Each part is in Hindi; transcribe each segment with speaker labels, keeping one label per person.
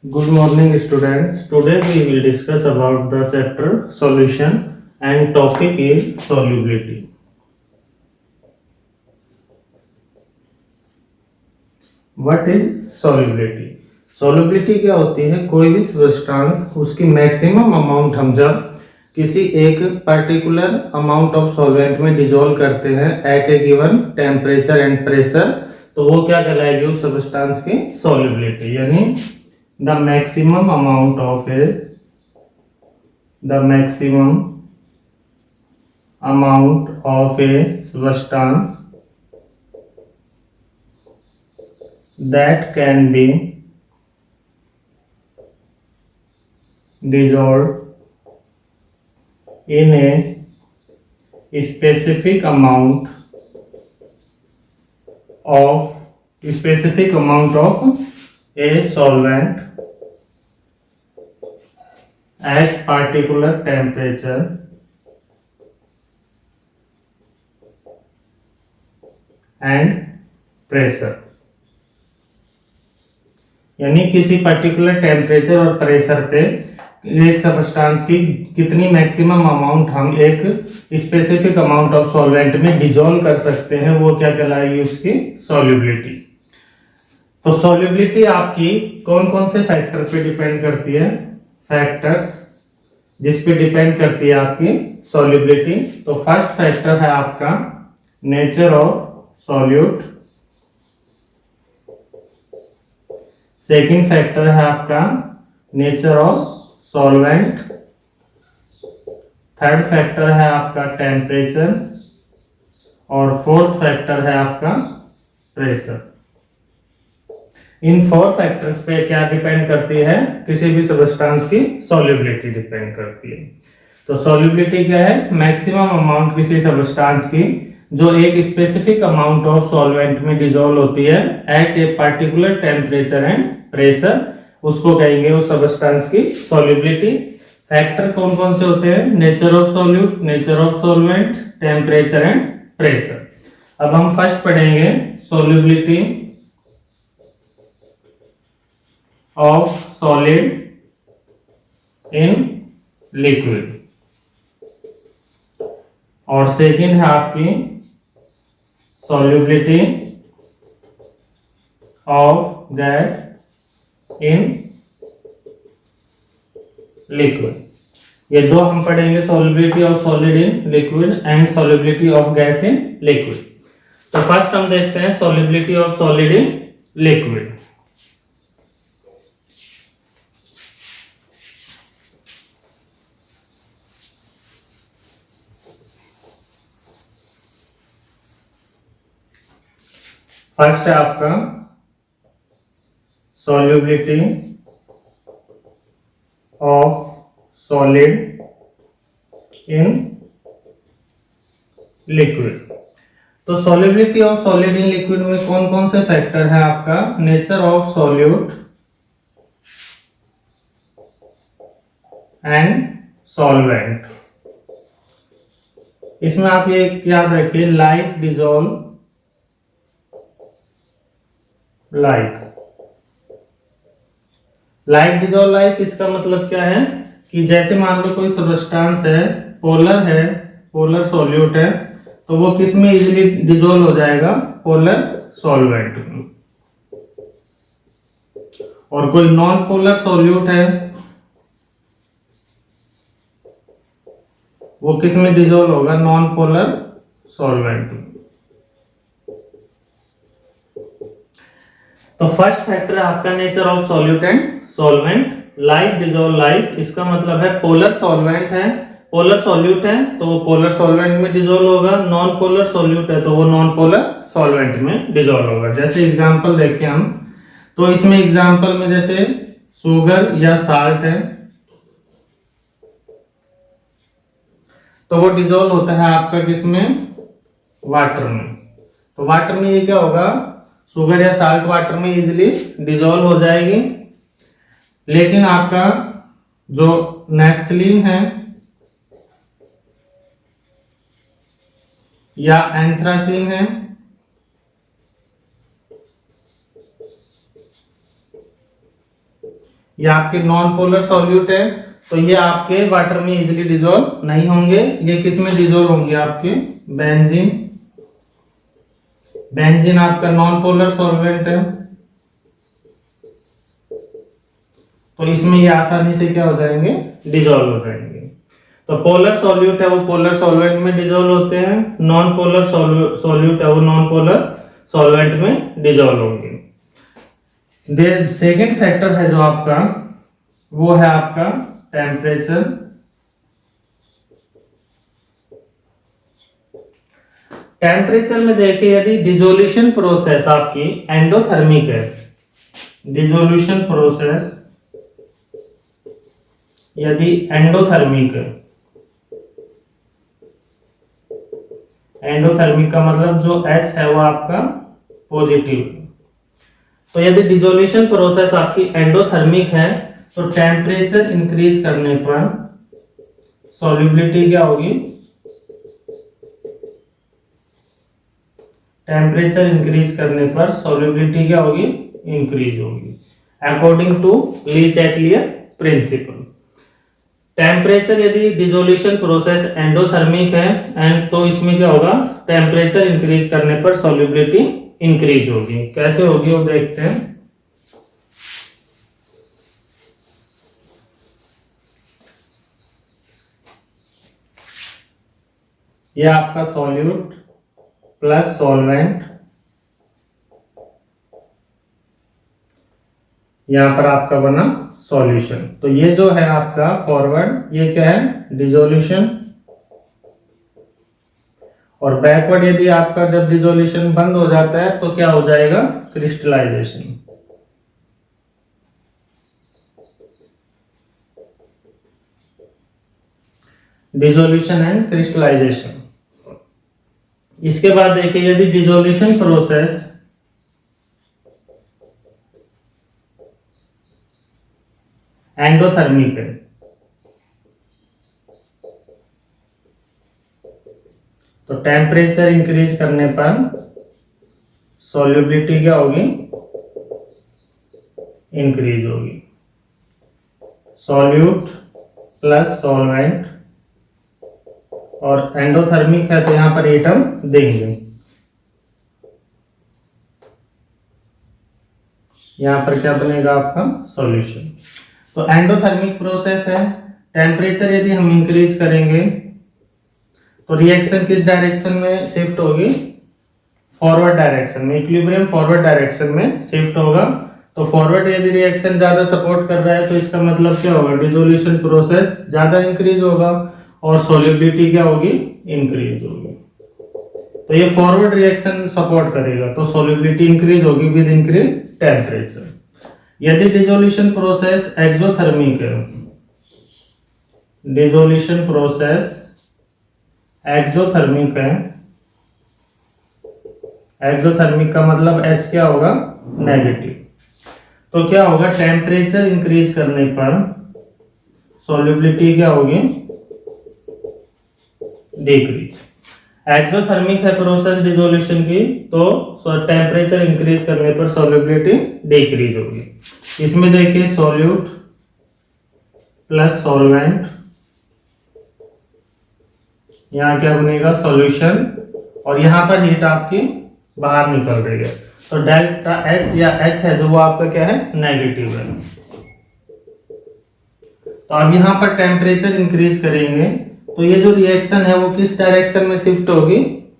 Speaker 1: Good morning, students. Today we will discuss about the chapter solution and topic is solubility. What is solubility? Solubility क्या होती है? कोई भी सब्सटेंस उसकी मैक्सिमम अमाउंट हम जब किसी एक पर्टिकुलर अमाउंट ऑफ सॉल्वेंट में डिजोल्व करते हैं at a given temperature and pressure, तो वो क्या कहलाएगी? उस सब्सटेंस की सॉल्युबिलिटी, यानी the maximum amount of a substance that can be dissolved in a specific amount of a solvent at particular temperature and pressure, यानी किसी पर्टिकुलर टेम्परेचर और प्रेशर पे एक सब्सटेंस की कितनी मैक्सिमम अमाउंट हम एक स्पेसिफिक अमाउंट ऑफ सॉल्वेंट में डिजोल्व कर सकते हैं, वो क्या कहलाएगी? उसकी सॉल्युबिलिटी। तो सॉल्युबिलिटी आपकी कौन कौन से फैक्टर पे डिपेंड करती है? फैक्टर्स जिस पे डिपेंड करती है आपकी सॉल्युबिलिटी, तो फर्स्ट फैक्टर है आपका nature of solute, second factor है आपका nature of solvent, third factor है आपका टेम्परेचर और फोर्थ फैक्टर है आपका प्रेशर। इन फोर फैक्टर्स पे क्या डिपेंड करती है? किसी भी सब्सटेंस की सॉल्युबिलिटी डिपेंड करती है। तो सॉल्युबिलिटी क्या है? मैक्सिमम अमाउंट किसी सब्सटेंस की जो एक स्पेसिफिक अमाउंट ऑफ सॉल्वेंट में डिसॉल्व होती है at a particular temperature and pressure, उसको कहेंगे उस सब्सटेंस की सॉल्युबिलिटी। फैक्टर कौन कौन से होते हैं? Nature of solute, nature of solvent, temperature and pressure. अब हम फर्स्ट पढ़ेंगे solubility of solid in liquid, और सेकंड है आपकी solubility of gas in liquid। ये दो हम पढ़ेंगे, solubility of solid in liquid and solubility of gas in liquid। तो फर्स्ट हम देखते हैं solubility of solid in liquid। First है आपका solubility of solid in liquid. तो solubility of solid in liquid में कौन कौन से फैक्टर है? आपका nature of solute and solvent. इसमें आप ये याद रखिए, like dissolve like dissolve like, इसका मतलब क्या है कि जैसे मान लो कोई सब्सटेंस है, पोलर सॉल्यूट है, तो वो किस में इजीली डिसॉल्व हो जाएगा? पोलर सॉल्वेंट में। और कोई नॉन पोलर सॉल्यूट है, वो किस में डिसॉल्व होगा? नॉन पोलर सॉल्वेंट में। तो फर्स्ट फैक्टर है आपका nature of solute and solvent. Like dissolve like, इसका मतलब है पोलर सॉल्वेंट है, पोलर सॉल्यूट है तो वो पोलर सॉल्वेंट में डिसॉल्व होगा, नॉन पोलर सॉल्यूट है तो वो नॉन पोलर सॉल्वेंट में डिसॉल्व होगा। जैसे एग्जांपल देखें हम, तो इसमें एग्जांपल में जैसे शुगर या साल्ट है, तो वो डिसॉल्व होता है आपका किसमें? वाटर में। तो वाटर में ये क्या होगा? शुगर या साल्ट वाटर में इजीली डिसॉल्व हो जाएगी। लेकिन आपका जो नेफ्थलीन है या एंथ्रासीन है, ये आपके नॉन पोलर सॉल्यूट है, तो ये आपके वाटर में इजीली डिजोल्व नहीं होंगे। ये किस में डिजोल्व होंगे? आपके बेंजीन। बेंजीन आपका नॉन पोलर सॉल्वेंट है, तो इसमें ये आसानी से क्या हो जाएंगे? डिजोल्व हो जाएंगे। तो पोलर सॉल्यूट है वो पोलर सॉल्वेंट में डिजोल्व होते हैं, नॉन पोलर सॉल्यूट है वो नॉन पोलर सॉल्वेंट में डिजोल्व होंगे। सेकेंड फैक्टर है जो आपका, वो है आपका टेम्परेचर। टेम्परेचर में देखिए, यदि डिसोल्यूशन प्रोसेस आपकी एंडोथर्मिक है, डिसोल्यूशन प्रोसेस यदि एंडोथर्मिक है, एंडोथर्मिक का मतलब जो H है वो आपका पॉजिटिव। तो यदि डिसोल्यूशन प्रोसेस आपकी एंडोथर्मिक है तो टेम्परेचर इंक्रीज करने पर सॉल्युबिलिटी क्या होगी? टेम्परेचर इंक्रीज करने पर सॉल्युबिलिटी क्या होगी? इंक्रीज होगी, अकॉर्डिंग टू ली-चैटलियर प्रिंसिपल। टेम्परेचर यदि डिसोल्यूशन प्रोसेस एंडोथर्मिक है एंड तो इसमें क्या होगा? टेम्परेचर इंक्रीज करने पर सॉल्युबिलिटी इंक्रीज होगी। कैसे होगी वो देखते हैं। ये आपका सॉल्यूट प्लस सॉल्वेंट, यहां पर आपका बना सॉल्यूशन। तो ये जो है आपका फॉरवर्ड, ये क्या है? डिसोल्यूशन। और बैकवर्ड यदि आपका जब डिसोल्यूशन बंद हो जाता है तो क्या हो जाएगा? क्रिस्टलाइजेशन। Dissolution and crystallization. इसके बाद देखिए, यदि डिसोल्यूशन प्रोसेस एंडोथर्मिक है तो टेम्परेचर इंक्रीज करने पर सॉल्युबिलिटी क्या होगी? इंक्रीज होगी। सॉल्यूट प्लस सॉल्वेंट, और एंडोथर्मिक है तो यहां पर एटम देंगे। यहां पर क्या बनेगा आपका? सॉल्यूशन। तो एंडोथर्मिक प्रोसेस है, टेम्परेचर यदि हम इंक्रीज करेंगे तो रिएक्शन किस डायरेक्शन में शिफ्ट होगी? फॉरवर्ड डायरेक्शन में, इक्विलिब्रियम फॉरवर्ड डायरेक्शन में शिफ्ट होगा। तो फॉरवर्ड यदि रिएक्शन ज्यादा सपोर्ट कर रहा है तो इसका मतलब क्या होगा? डिसोल्यूशन प्रोसेस ज्यादा इंक्रीज होगा और सॉल्युबिलिटी क्या होगी? इंक्रीज होगी। तो ये फॉरवर्ड रिएक्शन सपोर्ट करेगा तो सॉल्युबिलिटी इंक्रीज होगी विद इंक्रीज टेम्परेचर। यदि डिसोल्यूशन प्रोसेस एक्सोथर्मिक है, डिसोल्यूशन प्रोसेस एक्सोथर्मिक है, एक्सोथर्मिक का मतलब H क्या होगा? नेगेटिव। तो क्या होगा? टेम्परेचर इंक्रीज करने पर सॉल्युबिलिटी क्या होगी? डिक्रीज। एक्सोथर्मिक है प्रोसेस डिसोल्यूशन की, तो टेम्परेचर इंक्रीज करने पर सॉल्युबिलिटी डिक्रीज होगी। इसमें देखिए, सॉल्यूट प्लस सॉल्वेंट, यहां क्या बनेगा? सॉल्यूशन, और यहां पर हीट आपकी बाहर निकल रही है तो डेल्टा H या H है जो वो आपका क्या है? नेगेटिव है। तो अब यहां पर टेम्परेचर इंक्रीज करेंगे तो ये जो रिएक्शन है वो किस डायरेक्शन में शिफ्ट होगी?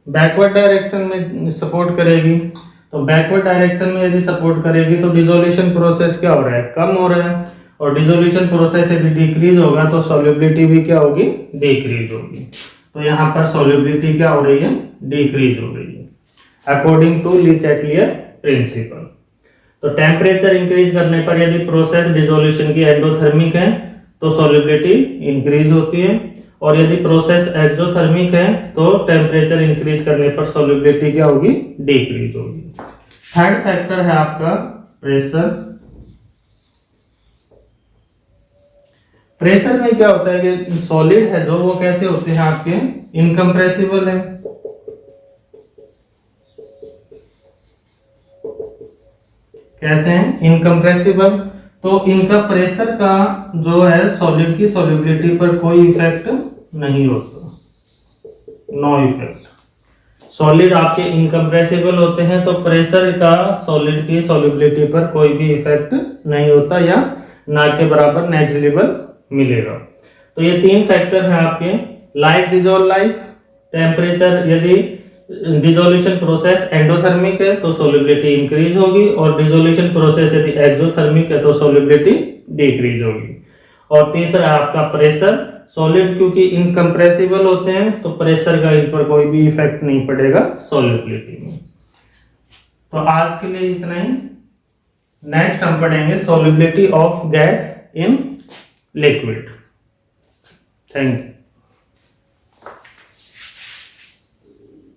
Speaker 1: बैकवर्ड डायरेक्शन में सपोर्ट करेगी। तो बैकवर्ड डायरेक्शन में यदि सपोर्ट करेगी तो डिसोल्यूशन प्रोसेस क्या हो रहा है? कम हो रहा है। और डिसोल्यूशन प्रोसेस यदि डिक्रीज होगा तो सॉल्युबिलिटी भी क्या होगी? डिक्रीज होगी। तो यहाँ पर सॉल्युबिलिटी क्या हो रही है? डिक्रीज हो रही है, अकॉर्डिंग टू ली-चैटलियर प्रिंसिपल। तो टेम्परेचर इंक्रीज करने पर यदि प्रोसेस डिसोल्यूशन की एंडोथर्मिक है तो सॉल्युबिलिटी इंक्रीज होती है, और यदि प्रोसेस एक्सोथर्मिक है तो टेम्परेचर इंक्रीज करने पर सॉल्युबिलिटी क्या होगी? डिक्रीज होगी। थर्ड फैक्टर है आपका प्रेशर। प्रेशर में क्या होता है कि सॉलिड है जो वो कैसे होते हैं आपके? इनकम्प्रेसिबल है। कैसे हैं? इनकम्प्रेसिबल। तो इनका प्रेशर का जो है सॉलिड की सॉल्युबिलिटी पर कोई इफेक्ट नहीं होता, नो इफेक्ट। सॉलिड आपके इनकम्प्रेसिबल होते हैं तो प्रेशर का सॉलिड की सॉल्युबिलिटी पर कोई भी इफेक्ट नहीं होता या ना के बराबर नेग्लिजिबल मिलेगा। तो ये 3 फैक्टर हैं आपके, लाइक डिजोल्व लाइक, टेम्परेचर, यदि डिसोल्यूशन प्रोसेस एंडोथर्मिक है तो सॉल्युबिलिटी इंक्रीज होगी, और डिसोल्यूशन प्रोसेस यदि एक्सोथर्मिक है तो सॉल्युबिलिटी डिक्रीज होगी। और तीसरा आपका प्रेशर, सॉलिड क्योंकि इनकम्प्रेसिबल होते हैं तो प्रेशर का इन पर कोई भी इफेक्ट नहीं पड़ेगा सॉल्युबिलिटी में। तो आज के लिए इतना ही। नेक्स्ट हम पढ़ेंगे solubility of gas in liquid. Thank you.